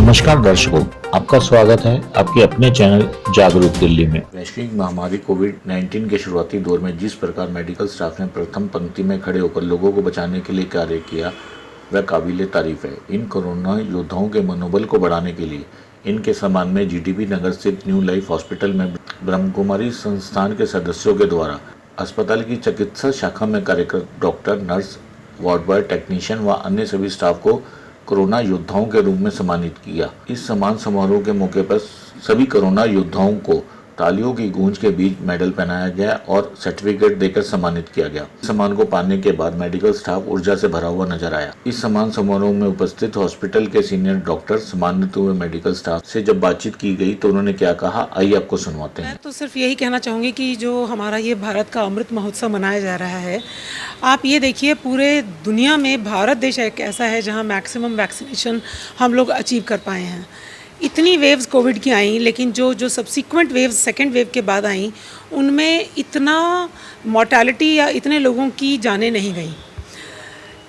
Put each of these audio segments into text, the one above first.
नमस्कार दर्शकों, आपका स्वागत है आपके अपने चैनल जागरूक दिल्ली में। वैश्विक महामारी कोविड-19 के शुरुआती दौर में जिस प्रकार मेडिकल स्टाफ ने प्रथम पंक्ति में खड़े होकर लोगों को बचाने के लिए कार्य किया, वह काबिले तारीफ है। इन कोरोना योद्धाओं के मनोबल को बढ़ाने के लिए इनके सम्मान में जीटीबी नगर स्थित न्यू लाइफ हॉस्पिटल में ब्रह्मकुमारी संस्थान के सदस्यों के द्वारा अस्पताल की चिकित्सा शाखा में कार्यरत doctor, nurse, ward boy, technician व अन्य सभी स्टाफ को कोरोना योद्धाओं के रूप में सम्मानित किया। इस सम्मान समारोह के मौके पर सभी कोरोना योद्धाओं को तालियों की गूंज के बीच मेडल पहनाया गया और सर्टिफिकेट देकर सम्मानित किया गया। इस सम्मान को पाने के बाद मेडिकल स्टाफ ऊर्जा से भरा हुआ नजर आया। इस सम्मान समारोह में उपस्थित हॉस्पिटल के सीनियर डॉक्टर, सम्मानित हुए मेडिकल स्टाफ से जब बातचीत की गई तो उन्होंने क्या कहा, आइए आपको सुनवाते हैं। मैं तो सिर्फ यही कहना चाहूँगी कि जो हमारा ये भारत का अमृत महोत्सव मनाया जा रहा है, आप ये देखिए पूरे दुनिया में भारत देश एक ऐसा है जहाँ मैक्सिमम वैक्सीनेशन हम लोग अचीव कर पाए हैं। इतनी वेव्स कोविड की आई, लेकिन जो सब्सिक्वेंट वेव्स सेकेंड वेव के बाद आई, उनमें इतना मॉर्टेलिटी या इतने लोगों की जानें नहीं गई।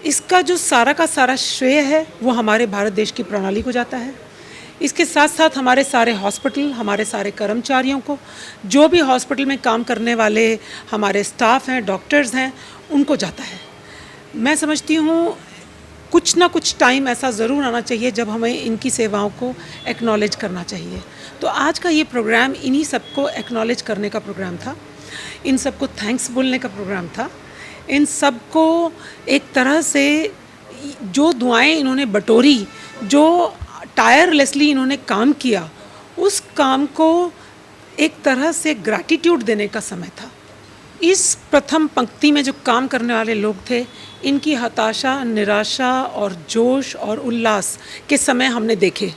इसका जो सारा का सारा श्रेय है वो हमारे भारत देश की प्रणाली को जाता है। इसके साथ साथ हमारे सारे हॉस्पिटल, हमारे सारे कर्मचारियों को, जो भी हॉस्पिटल में काम करने वाले हमारे स्टाफ हैं, डॉक्टर्स हैं, उनको जाता है। मैं समझती हूँ कुछ ना कुछ टाइम ऐसा ज़रूर आना चाहिए जब हमें इनकी सेवाओं को एक्नॉलेज करना चाहिए। तो आज का ये प्रोग्राम इन्हीं सबको एक्नॉलेज करने का प्रोग्राम था, इन सबको थैंक्स बोलने का प्रोग्राम था, इन सबको एक तरह से जो दुआएं इन्होंने बटोरी, जो टायरलेसली इन्होंने काम किया, उस काम को एक तरह से ग्रैटिट्यूड देने का समय था। इस प्रथम पंक्ति में जो काम करने वाले लोग थे, इनकी हताशा, निराशा और जोश और उल्लास के समय हमने देखे।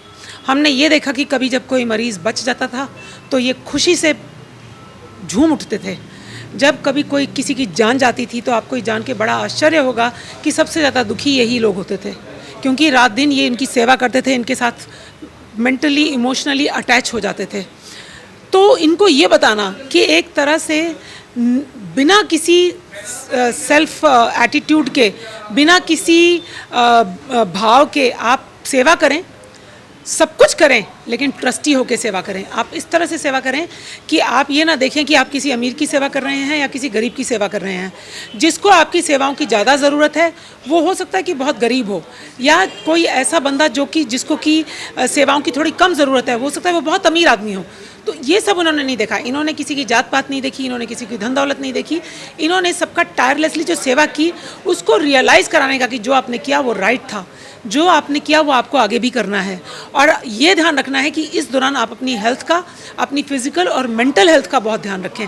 हमने ये देखा कि कभी जब कोई मरीज़ बच जाता था तो ये खुशी से झूम उठते थे। जब कभी कोई किसी की जान जाती थी तो आपको ये जान के बड़ा आश्चर्य होगा कि सबसे ज़्यादा दुखी यही लोग होते थे, क्योंकि रात दिन ये इनकी सेवा करते थे, इनके साथ मेंटली, इमोशनली अटैच हो जाते थे। तो इनको ये बताना कि एक तरह से बिना किसी सेल्फ एटीट्यूड के, बिना किसी भाव के आप सेवा करें, सब कुछ करें, लेकिन ट्रस्टी होकर सेवा करें। आप इस तरह से सेवा करें कि आप ये ना देखें कि आप किसी अमीर की सेवा कर रहे हैं या किसी गरीब की सेवा कर रहे हैं। जिसको आपकी सेवाओं की ज़्यादा ज़रूरत है वो हो सकता है कि बहुत गरीब हो, या कोई ऐसा बंदा जिसको कि सेवाओं की थोड़ी कम ज़रूरत है, वो हो सकता है वो बहुत अमीर आदमी हो। तो ये सब उन्होंने नहीं देखा। इन्होंने किसी की जात पात नहीं देखी, इन्होंने किसी की धन दौलत नहीं देखी। इन्होंने सबका टायरलेसली जो सेवा की, उसको रियलाइज़ कराने का कि जो आपने किया वो राइट था, जो आपने किया वो आपको आगे भी करना है। और ये ध्यान रखना है कि इस दौरान आप अपनी हेल्थ का, अपनी फिजिकल और मेंटल हेल्थ का बहुत ध्यान रखें।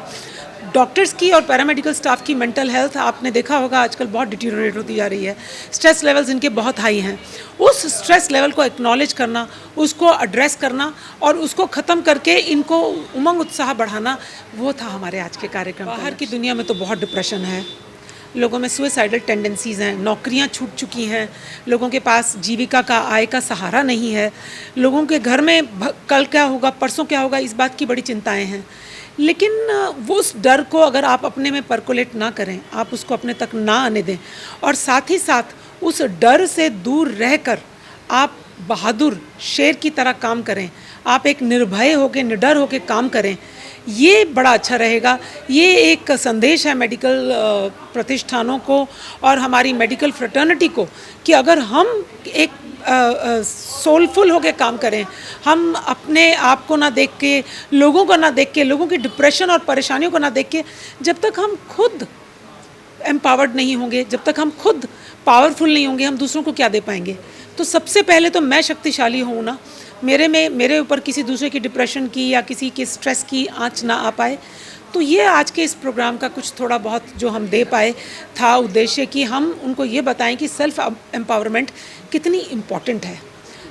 डॉक्टर्स की और पैरामेडिकल स्टाफ की मेंटल हेल्थ आपने देखा होगा आजकल बहुत डिटीरियोरेट होती जा रही है। स्ट्रेस लेवल्स इनके बहुत हाई हैं। उस स्ट्रेस लेवल को एक्नॉलेज करना, उसको एड्रेस करना और उसको ख़त्म करके इनको उमंग उत्साह बढ़ाना, वो था हमारे आज के कार्यक्रम। बाहर की दुनिया में तो बहुत डिप्रेशन है, लोगों में सुइसाइडल टेंडेंसीज़ हैं, नौकरियां छूट चुकी हैं, लोगों के पास जीविका का, आय का सहारा नहीं है, लोगों के घर में कल क्या होगा, परसों क्या होगा, इस बात की बड़ी चिंताएं हैं। लेकिन वो उस डर को अगर आप अपने में परकोलेट ना करें, आप उसको अपने तक ना आने दें, और साथ ही साथ उस डर से दूर रहकर आप बहादुर शेर की तरह काम करें, आप एक निर्भय होकर, निडर होकर काम करें, ये बड़ा अच्छा रहेगा। ये एक संदेश है मेडिकल प्रतिष्ठानों को और हमारी मेडिकल फ्रेटर्निटी को कि अगर हम एक सोलफुल होकर काम करें, हम अपने आप को ना देख के, लोगों को ना देख के, लोगों की डिप्रेशन और परेशानियों को ना देख के, जब तक हम खुद एम्पावर्ड नहीं होंगे, जब तक हम खुद पावरफुल नहीं होंगे, हम दूसरों को क्या दे पाएंगे। तो सबसे पहले तो मैं शक्तिशाली हूँ ना, मेरे ऊपर किसी दूसरे की डिप्रेशन की या किसी के स्ट्रेस की आँच ना आ पाए। तो ये आज के इस प्रोग्राम का कुछ थोड़ा बहुत जो हम दे पाए था उद्देश्य, कि हम उनको ये बताएं कि सेल्फ एम्पावरमेंट कितनी इम्पॉर्टेंट है।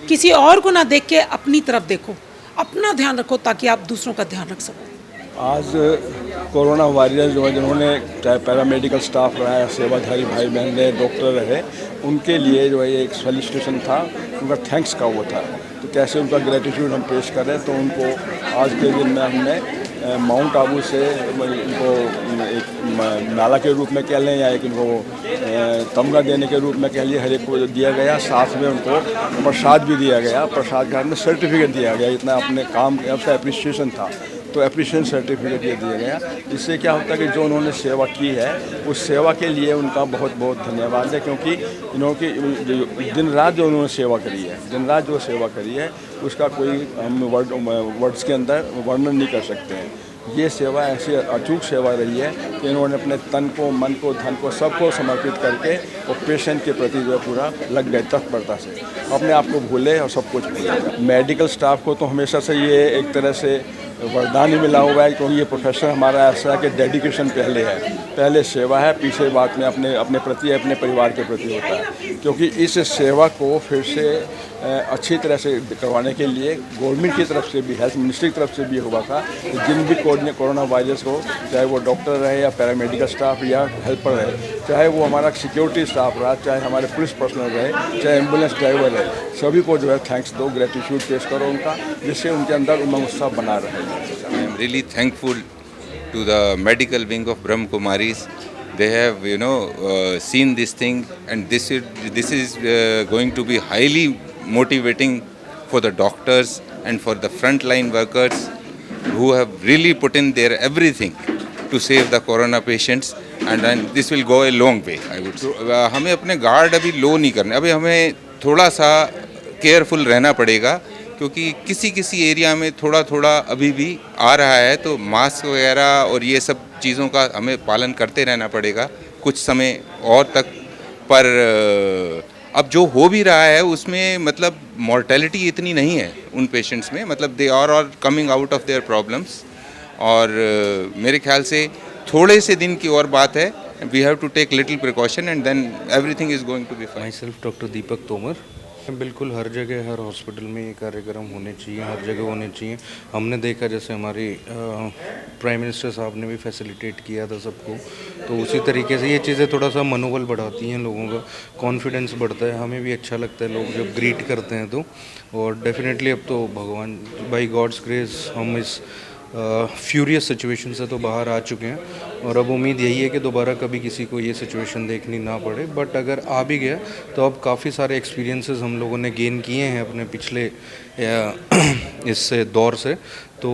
किसी और को ना देख के अपनी तरफ देखो, अपना ध्यान रखो, ताकि आप दूसरों का ध्यान रख सको। आज कोरोना वॉरियर्स जो है, जिन्होंने चाहे पैरामेडिकल स्टाफ रहा है, सेवाधारी भाई बहन रहे, डॉक्टर रहे, उनके लिए जो है एक सॉलिसिटेशन था, उनका थैंक्स का वो था। तो कैसे उनका ग्रेटिट्यूड हम पेश करें, तो उनको आज के दिन में हमने माउंट आबू से इनको एक नाला के रूप में कह लें या एक इनको तमगा देने के रूप में कह लिए हर एक को दिया गया। साथ में उनको प्रसाद भी दिया गया, प्रसाद के हाथ में सर्टिफिकेट दिया गया। इतना अपने काम का अप्रिसिएशन था, तो अप्रिसिएशन सर्टिफिकेट ये दिया गया। इससे क्या होता है कि जो उन्होंने सेवा की है उस सेवा के लिए उनका बहुत बहुत धन्यवाद है, क्योंकि इन्होंने दिन रात जो उन्होंने सेवा करी है, दिन रात जो सेवा करी है उसका कोई हम वर्ड्स के अंदर वर्णन नहीं कर सकते हैं। ये सेवा ऐसी अचूक सेवा रही है कि इन्होंने अपने तन को, मन को, धन को, सबको समर्पित करके और पेशेंट के प्रति जो पूरा लग गए तत्परता से, अपने आप को भूले और सब कुछ भूले। मेडिकल स्टाफ को तो हमेशा से ये एक तरह से वरदान ही मिला हुआ है, क्योंकि ये प्रोफेशन हमारा ऐसा है कि डेडिकेशन पहले है, पहले सेवा है, पीछे बात में अपने प्रति, अपने परिवार के प्रति होता है। क्योंकि इस सेवा को फिर से अच्छी तरह से करवाने के लिए गवर्नमेंट की तरफ से भी, हेल्थ मिनिस्ट्री की तरफ से भी हुआ था कि जिन भी कोरोना वायरस को, चाहे वो डॉक्टर रहे या पैरामेडिकल स्टाफ या हेल्पर रहे, चाहे वो हमारा सिक्योरिटी स्टाफ रहा, चाहे हमारे पुलिस पर्सनल रहे, चाहे एम्बुलेंस ड्राइवर रहे, सभी को जो है थैंक्स दो, ग्रेटिट्यूड पेश करो उनका, जिससे उनके अंदर उमंग उत्साह बना रहे। I am really thankful to the medical wing of Brahma Kumaris. They have, seen this thing, and this is going to be highly motivating for the doctors and for the frontline workers who have really put in their everything to save the corona patients, and then this will go a long way, I would say. हमें अपने guard अभी लो नहीं करने, अभी हमें थोड़ा सा careful रहना पड़ेगा, क्योंकि किसी एरिया में थोड़ा अभी भी आ रहा है, तो मास्क वगैरह और ये सब चीज़ों का हमें पालन करते रहना पड़ेगा कुछ समय और तक। पर अब जो हो भी रहा है उसमें मतलब मॉर्टेलिटी इतनी नहीं है उन पेशेंट्स में, मतलब they are coming out of their problems, और मेरे ख्याल से थोड़े से दिन की और बात है। We have to take little precaution and then everything is going to be fine. Myself doctor Deepak Tomar. बिल्कुल हर जगह, हर हॉस्पिटल में ये कार्यक्रम होने चाहिए, हर जगह होने चाहिए। हमने देखा जैसे हमारी प्राइम मिनिस्टर साहब ने भी फैसिलिटेट किया था सबको, तो उसी तरीके से ये चीज़ें थोड़ा सा मनोबल बढ़ाती हैं, लोगों का कॉन्फिडेंस बढ़ता है, हमें भी अच्छा लगता है लोग जब ग्रीट करते हैं तो। और डेफिनेटली अब तो भगवान बाई गॉड्स ग्रेस हम इस फ्यूरियस सिचुएशन से तो बाहर आ चुके हैं, और अब उम्मीद यही है कि दोबारा कभी किसी को ये सिचुएशन देखनी ना पड़े। बट अगर आ भी गया तो अब काफ़ी सारे एक्सपीरियंसेस हम लोगों ने गेन किए हैं अपने पिछले इस दौर से, तो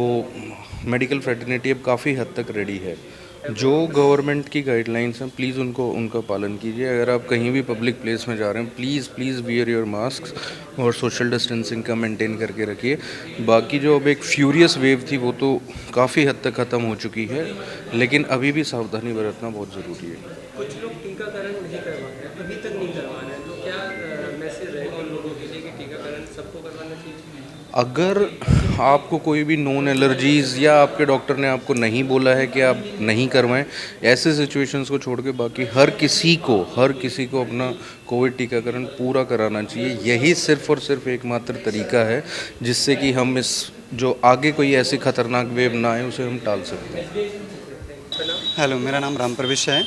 मेडिकल फ्रेटर्निटी अब काफ़ी हद तक रेडी है। जो गवर्नमेंट की गाइडलाइंस हैं प्लीज़ उनका पालन कीजिए। अगर आप कहीं भी पब्लिक प्लेस में जा रहे हैं प्लीज़ वियर योर मास्क और सोशल डिस्टेंसिंग का मेंटेन करके रखिए। बाकी जो अब एक फ्यूरियस वेव थी वो तो काफ़ी हद तक ख़त्म हो चुकी है, लेकिन अभी भी सावधानी बरतना बहुत ज़रूरी है। कुछ लोग टीकाकरण नहीं करवा रहे हैं, अभी तक नहीं करवा रहे हैं, तो क्या मैसेज रहेगा लोगों के लिए कि टीकाकरण सबको करवाना चाहिए? अगर आपको कोई भी नॉन एलर्जीज़ या आपके डॉक्टर ने आपको नहीं बोला है कि आप नहीं करवाएं, ऐसे सिचुएशंस को छोड़ के बाकी हर किसी को अपना कोविड टीकाकरण पूरा कराना चाहिए। यही सिर्फ़ और सिर्फ एकमात्र तरीका है जिससे कि हम इस जो आगे कोई ऐसी खतरनाक वेव ना आए उसे हम टाल सकते हैं। हेलो, मेरा नाम राम प्रवेश है,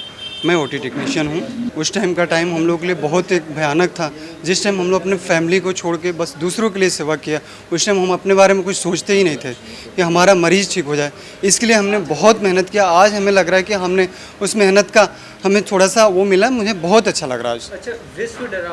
मैं ओटी टेक्नीशियन हूँ। उस टाइम का टाइम हम लोग के लिए बहुत एक भयानक था, जिस टाइम हम लोग अपने फैमिली को छोड़ के बस दूसरों के लिए सेवा किया। उस टाइम हम अपने बारे में कुछ सोचते ही नहीं थे कि हमारा मरीज़ ठीक हो जाए, इसके लिए हमने बहुत मेहनत किया। आज हमें लग रहा है कि हमने उस मेहनत का हमें थोड़ा सा वो मिला, मुझे बहुत अच्छा लग रहा है आज। अच्छा, विश्व डरा